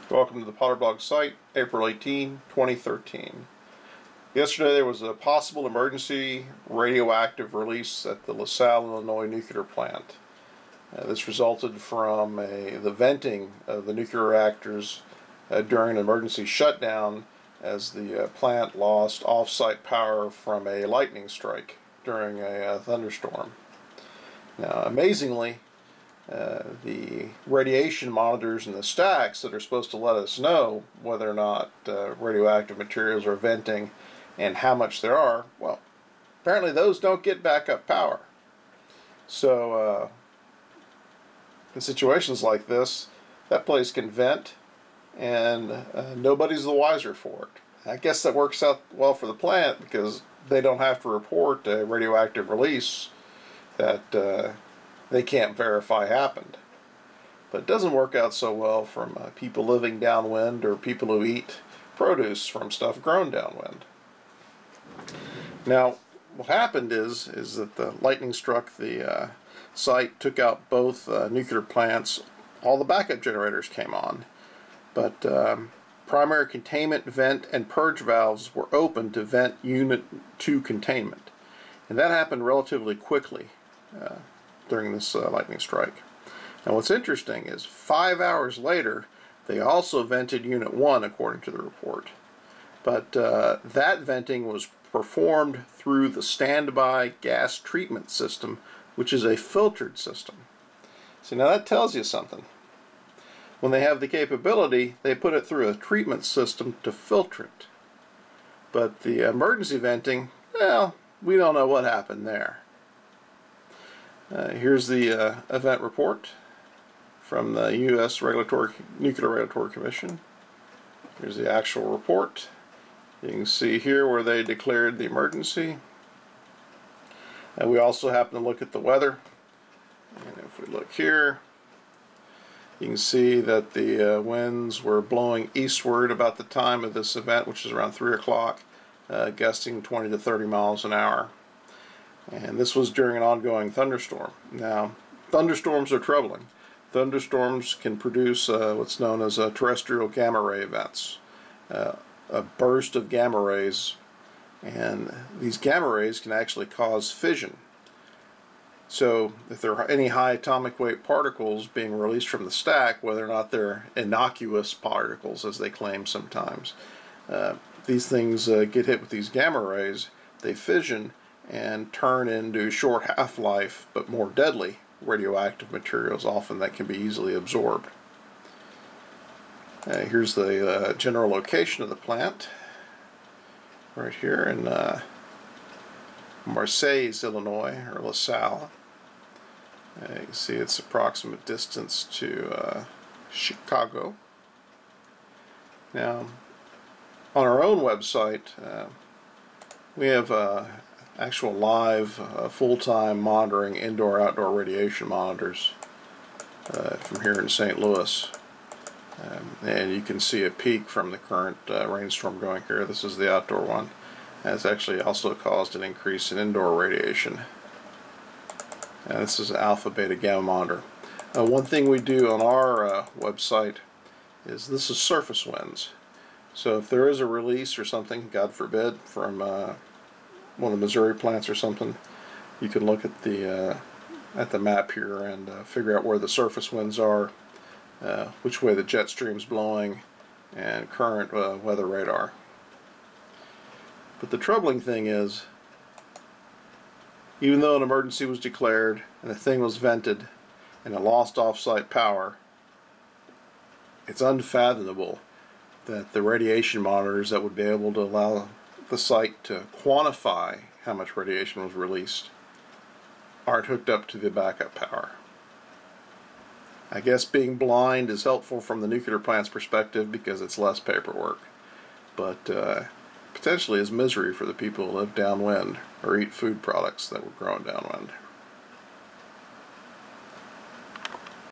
Welcome to the Potterblog site, April 18, 2013. Yesterday there was a possible emergency radioactive release at the Salle, Illinois nuclear plant. This resulted from the venting of the nuclear reactors during an emergency shutdown as the plant lost off-site power from a lightning strike during a thunderstorm. Now, amazingly, the radiation monitors in the stacks that are supposed to let us know whether or not radioactive materials are venting and how much there are, well, apparently those don't get backup power. So in situations like this, that place can vent and nobody's the wiser for it. I guess that works out well for the plant because they don't have to report a radioactive release that they can't verify happened. But it doesn't work out so well from people living downwind or people who eat produce from stuff grown downwind. Now, what happened is that the lightning struck the site, took out both nuclear plants. All the backup generators came on, but primary containment, vent, and purge valves were open to vent Unit 2 containment. And that happened relatively quickly during this lightning strike. Now what's interesting is 5 hours later they also vented Unit 1 according to the report. But that venting was performed through the standby gas treatment system, which is a filtered system. So now that tells you something. When they have the capability, they put it through a treatment system to filter it. But the emergency venting, well, we don't know what happened there. Here's the event report from the U.S. Nuclear Regulatory Commission. Here's the actual report. You can see here where they declared the emergency. And we also happen to look at the weather. And if we look here, you can see that the winds were blowing eastward about the time of this event, which is around 3 o'clock, gusting 20 to 30 miles an hour. And this was during an ongoing thunderstorm. Now, thunderstorms are troubling. Thunderstorms can produce what's known as terrestrial gamma ray events, a burst of gamma rays, and these gamma rays can actually cause fission. So if there are any high atomic weight particles being released from the stack, whether or not they're innocuous particles as they claim sometimes, these things get hit with these gamma rays, they fission and turn into short half-life but more deadly radioactive materials, often that can be easily absorbed. Here's the general location of the plant, right here in Marseilles, Illinois, or La Salle. You can see its approximate distance to Chicago. Now, on our own website, we have actual live full-time monitoring indoor-outdoor radiation monitors from here in St. Louis. And you can see a peak from the current rainstorm going here. This is the outdoor one. And it's actually also caused an increase in indoor radiation. And this is an alpha, beta, gamma monitor. One thing we do on our website is this is surface winds. So if there is a release or something, God forbid, from one of the Missouri plants or something, you can look at the map here and figure out where the surface winds are, which way the jet stream's blowing, and current weather radar. But the troubling thing is, even though an emergency was declared and the thing was vented and it lost off-site power, it's unfathomable that the radiation monitors that would be able to allow the site to quantify how much radiation was released aren't hooked up to the backup power. I guess being blind is helpful from the nuclear plant's perspective because it's less paperwork, but potentially is misery for the people who live downwind or eat food products that were grown downwind.